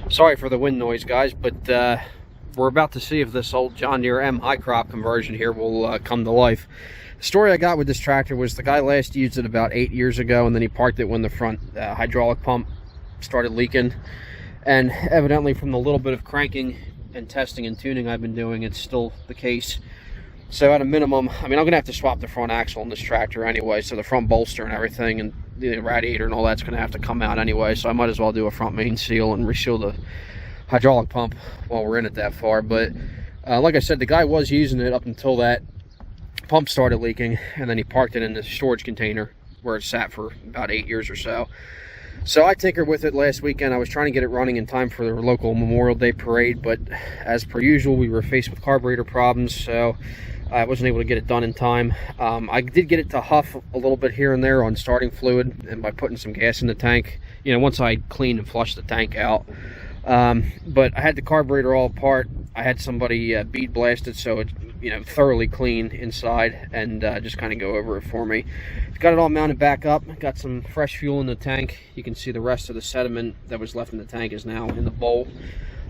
Sorry for the wind noise, guys, but we're about to see if this old John Deere M high crop conversion here will come to life. The story I got with this tractor was the guy last used it about 8 years ago, and then he parked it when the front hydraulic pump started leaking. And evidently from the little bit of cranking and testing and tuning I've been doing, it's still the case. So at a minimum, I mean, I'm gonna have to swap the front axle on this tractor anyway, so the front bolster and everything and the radiator and all that's gonna have to come out anyway, so I might as well do a front main seal and reseal the hydraulic pump while we're in it that far. But like I said, the guy was using it up until that pump started leaking, and then he parked it in the storage container where it sat for about 8 years or so. So I tinkered with it last weekend. I was trying to get it running in time for the local Memorial Day parade, but as per usual, we were faced with carburetor problems, so I wasn't able to get it done in time. I did get it to huff a little bit here and there on starting fluid, and by putting some gas in the tank, you know, once I cleaned and flushed the tank out. But I had the carburetor all apart. I had somebody bead blast it so it's, you know, thoroughly clean inside, and just kind of go over it for me. Got it all mounted back up. Got some fresh fuel in the tank. You can see the rest of the sediment that was left in the tank is now in the bowl.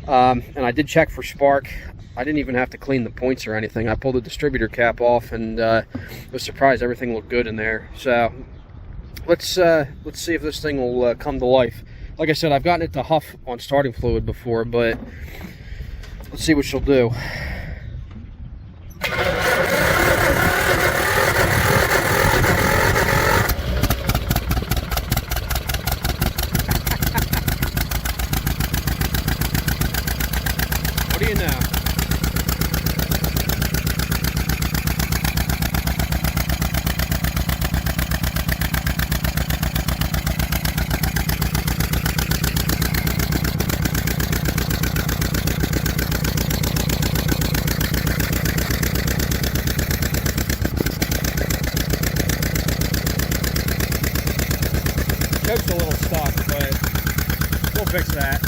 And I did check for spark. I didn't even have to clean the points or anything. I pulled the distributor cap off and was surprised everything looked good in there. So let's see if this thing will come to life. Like I said, I've gotten it to huff on starting fluid before, but let's see what she'll do. What do you know? Choke's a little stuck, but we'll fix that.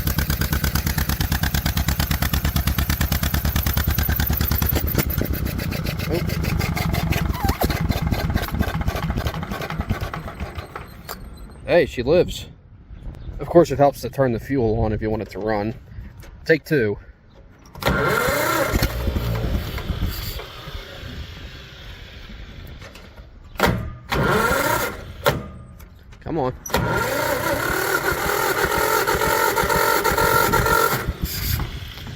Hey, she lives. Of course, it helps to turn the fuel on if you want it to run. Take two. Come on.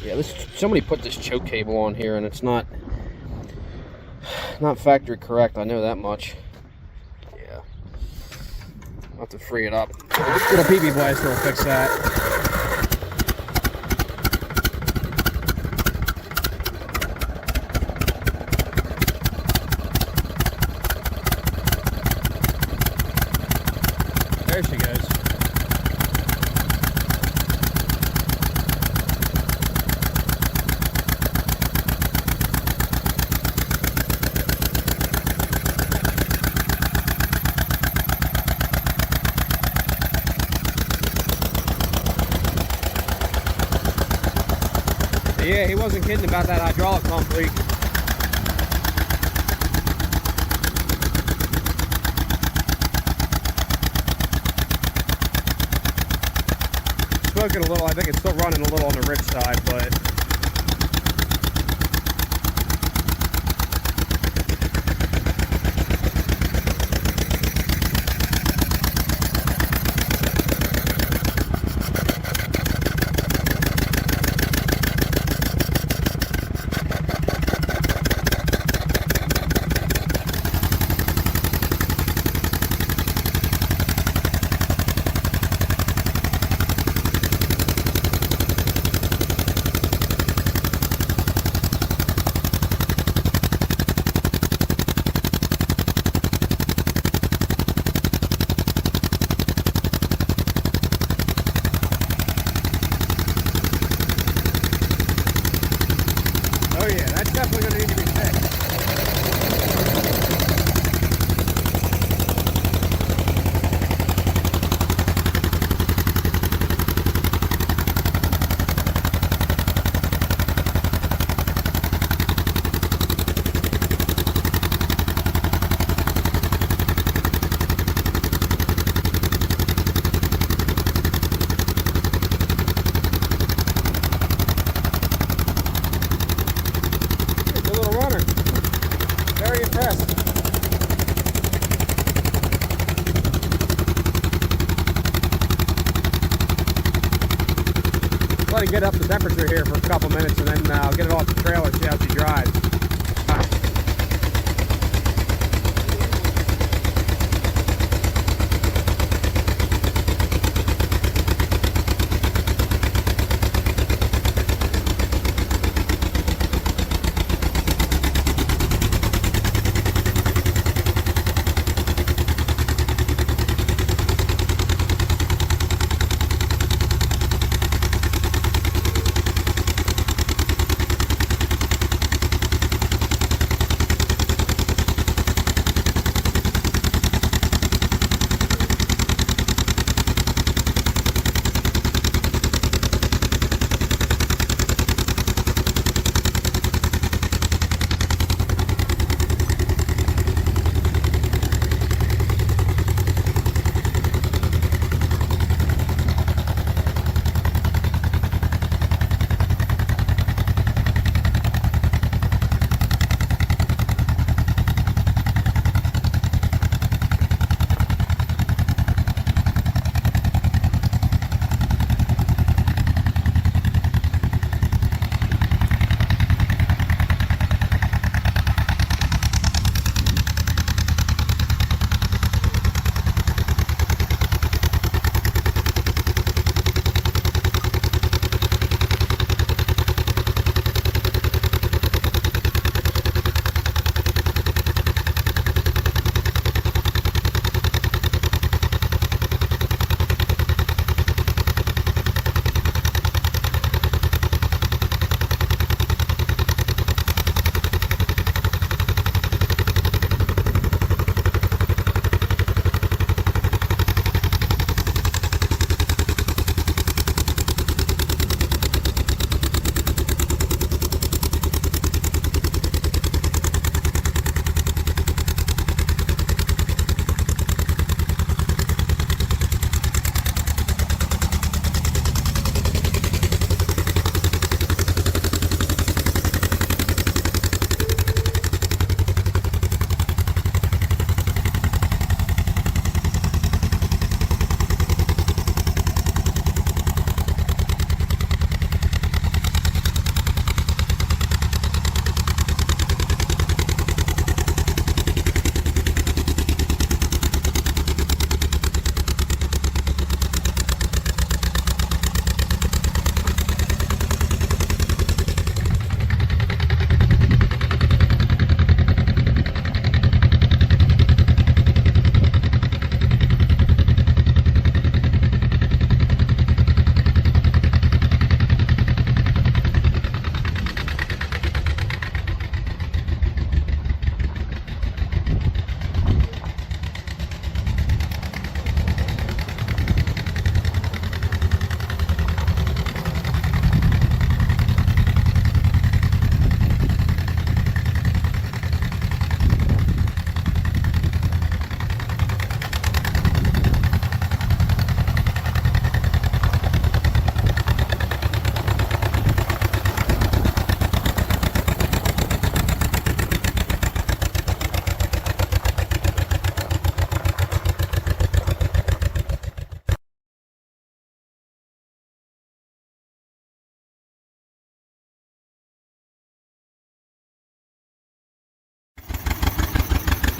Yeah, somebody put this choke cable on here, and it's not factory correct. I know that much. Yeah, I'll have to free it up. Little PB blaster will fix that. There she goes. Yeah, he wasn't kidding about that hydraulic pump leak. Smoking a little. I think it's still running a little on the rich side, but let it get up to temperature here for a couple minutes, and then I'll get it off the trailer, see how she drives.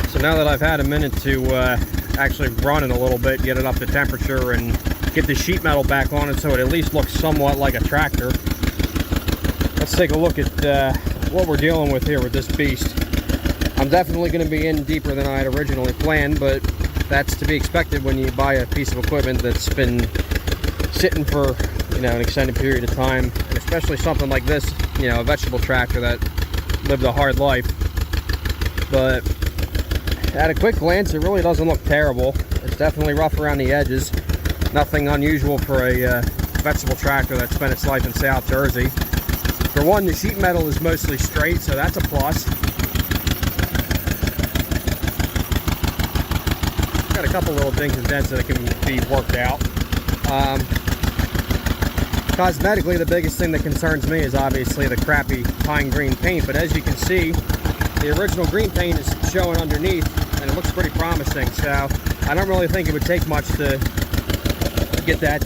So now that I've had a minute to actually run it a little bit, get it up to temperature, and get the sheet metal back on it so it at least looks somewhat like a tractor, let's take a look at what we're dealing with here with this beast. I'm definitely going to be in deeper than I had originally planned, but that's to be expected when you buy a piece of equipment that's been sitting for, you know, an extended period of time, and especially something like this, you know, a vegetable tractor that lived a hard life. But at a quick glance, it really doesn't look terrible. It's definitely rough around the edges. Nothing unusual for a vegetable tractor that spent its life in South Jersey. For one, the sheet metal is mostly straight, so that's a plus. Got a couple little dings and dents that can be worked out. Cosmetically, the biggest thing that concerns me is obviously the crappy pine green paint, but as you can see, the original green paint is showing underneath, and it looks pretty promising, so I don't really think it would take much to get that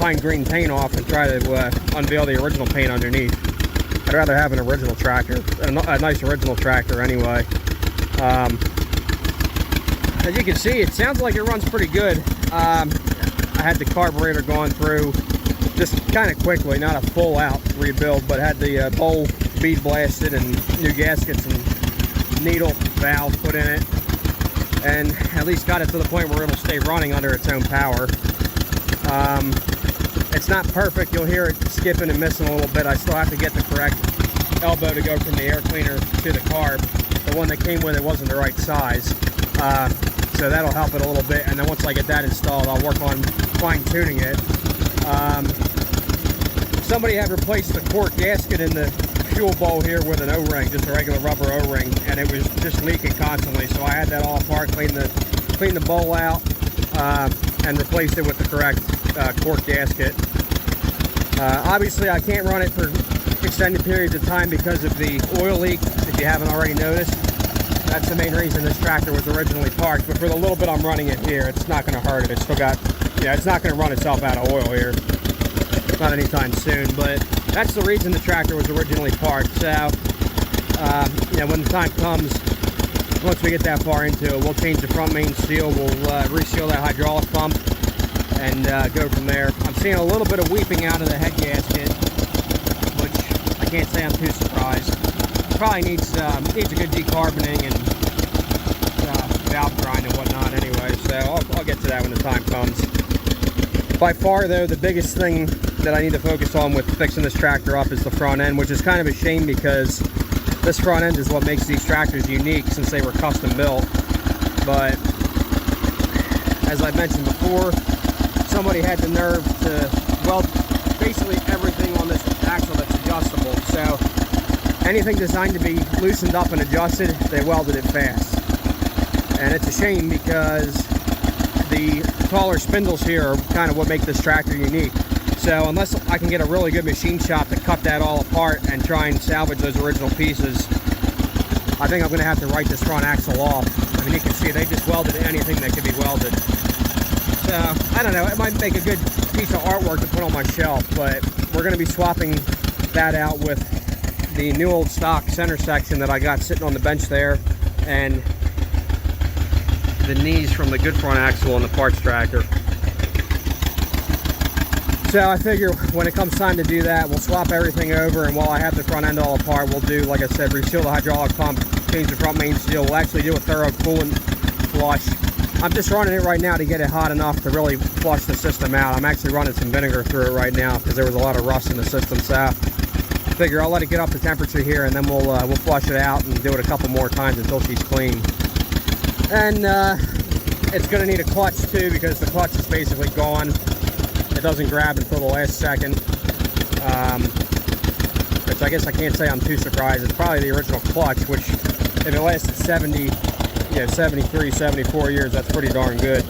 pine green paint off and try to unveil the original paint underneath. I'd rather have an original tractor, a nice original tractor anyway. As you can see, it sounds like it runs pretty good. I had the carburetor going through just kind of quickly, not a full out rebuild, but had the bowl bead blasted and new gaskets and needle valve put in it, and at least got it to the point where it'll stay running under its own power. It's not perfect. You'll hear it skipping and missing a little bit. I still have to get the correct elbow to go from the air cleaner to the carb. The one that came with it wasn't the right size, so that'll help it a little bit. And then once I get that installed, I'll work on fine-tuning it. Somebody had replaced the cork gasket in the fuel bowl here with an O-ring, just a regular rubber O-ring, and it was just leaking constantly. So I had that all apart, cleaned the bowl out, and replaced it with the correct cork gasket. Obviously, I can't run it for extended periods of time because of the oil leak, if you haven't already noticed. That's the main reason this tractor was originally parked. But for the little bit I'm running it here, it's not going to hurt it. It's still got, it's not going to run itself out of oil here. Not anytime soon, but that's the reason the tractor was originally parked. So, when the time comes, once we get that far into it, we'll change the front main seal, we'll reseal that hydraulic pump, and go from there. I'm seeing a little bit of weeping out of the head gasket, which I can't say I'm too surprised. Probably needs a good decarboning and valve grind and whatnot anyway, so I'll get to that when the time comes. By far though, the biggest thing that I need to focus on with fixing this tractor up is the front end, which is kind of a shame because this front end is what makes these tractors unique since they were custom built. But as I mentioned before, somebody had the nerve to weld basically everything on this axle that's adjustable. So anything designed to be loosened up and adjusted, they welded it fast. And it's a shame because the taller spindles here are kind of what make this tractor unique. So unless I can get a really good machine shop to cut that all apart and try and salvage those original pieces, I think I'm going to have to write this front axle off. I mean, you can see they just welded anything that can be welded. So, I don't know, it might make a good piece of artwork to put on my shelf, but we're going to be swapping that out with the new old stock center section that I got sitting on the bench there, and the knees from the good front axle on the parts tractor. So I figure when it comes time to do that, we'll swap everything over, and while I have the front end all apart, we'll do, like I said, reseal the hydraulic pump, change the front main seal. We'll actually do a thorough coolant flush. I'm just running it right now to get it hot enough to really flush the system out. I'm actually running some vinegar through it right now because there was a lot of rust in the system. So I figure I'll let it get up to temperature here, and then we'll flush it out and do it a couple more times until she's clean. And it's going to need a clutch too because the clutch is basically gone. It doesn't grab until the last second, which I guess I can't say I'm too surprised. It's probably the original clutch, which if it lasted 73, 74 years, that's pretty darn good.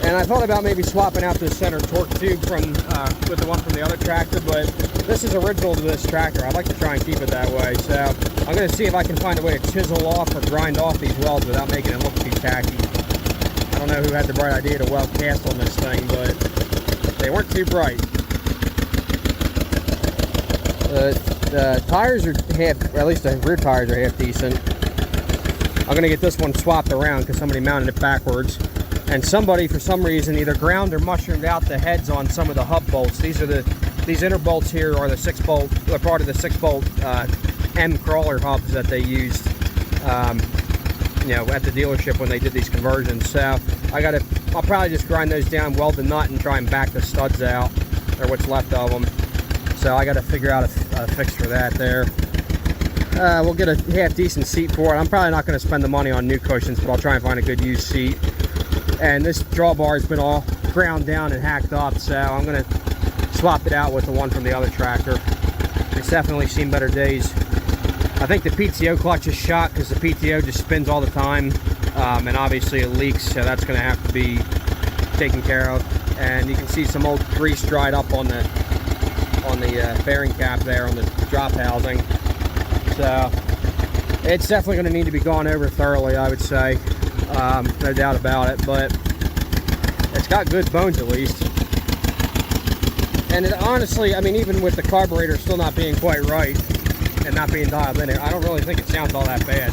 And I thought about maybe swapping out this center torque tube with the one from the other tractor, but this is original to this tractor. I'd like to try and keep it that way. So I'm going to see if I can find a way to chisel off or grind off these welds without making it look too tacky. I don't know who had the bright idea to weld cast on this thing, but they weren't too bright. The tires are half, or at least the rear tires are half decent. I'm going to get this one swapped around because somebody mounted it backwards. And somebody, for some reason, either ground or mushroomed out the heads on some of the hub bolts. These inner bolts here are the 6-bolt, they're part of the 6-bolt M crawler hubs that they used, at the dealership when they did these conversions. So I'll probably just grind those down, weld the nut, and try and back the studs out, or what's left of them. So I got to figure out a fix for that there. We'll get a half decent seat for it. I'm probably not going to spend the money on new cushions, but I'll try and find a good used seat. And this drawbar has been all ground down and hacked up, so I'm going to swap it out with the one from the other tractor. It's definitely seen better days. I think the PTO clutch is shot because the PTO just spins all the time, and obviously it leaks, so that's going to have to be taken care of. And you can see some old grease dried up on the bearing cap there on the drop housing. So it's definitely going to need to be gone over thoroughly, I would say. No doubt about it, but it's got good bones at least. And it, honestly, I mean, even with the carburetor still not being quite right and not being dialed in, I don't really think it sounds all that bad.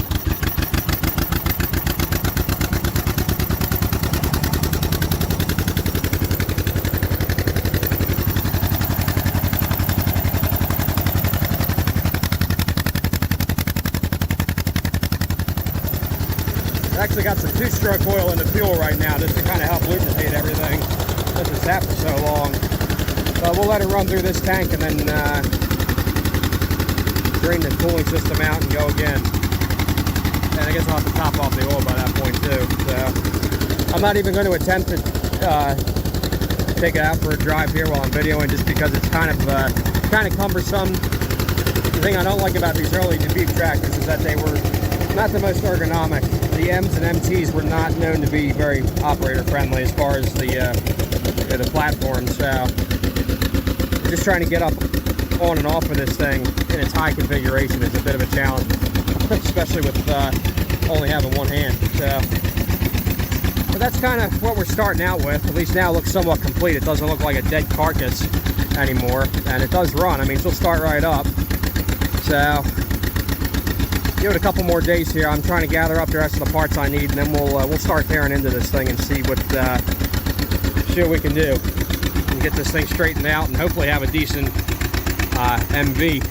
Actually got some two-stroke oil in the fuel right now just to kind of help lubricate everything since it's sat for so long. So we'll let it run through this tank and then drain the cooling system out and go again. And I guess I'll have to top off the oil by that point too. So I'm not even going to attempt to take it out for a drive here while I'm videoing, just because it's kind of cumbersome. The thing I don't like about these early beef tractors is that they were not the most ergonomic. The M's and MTs were not known to be very operator friendly as far as the platform. So just trying to get up on and off of this thing in its high configuration is a bit of a challenge, especially with only having one hand. So but that's kind of what we're starting out with. At least now it looks somewhat complete. It doesn't look like a dead carcass anymore, and it does run. I mean, she'll start right up. So give it a couple more days here. I'm trying to gather up the rest of the parts I need, and then we'll start tearing into this thing and see what we can do and get this thing straightened out and hopefully have a decent MV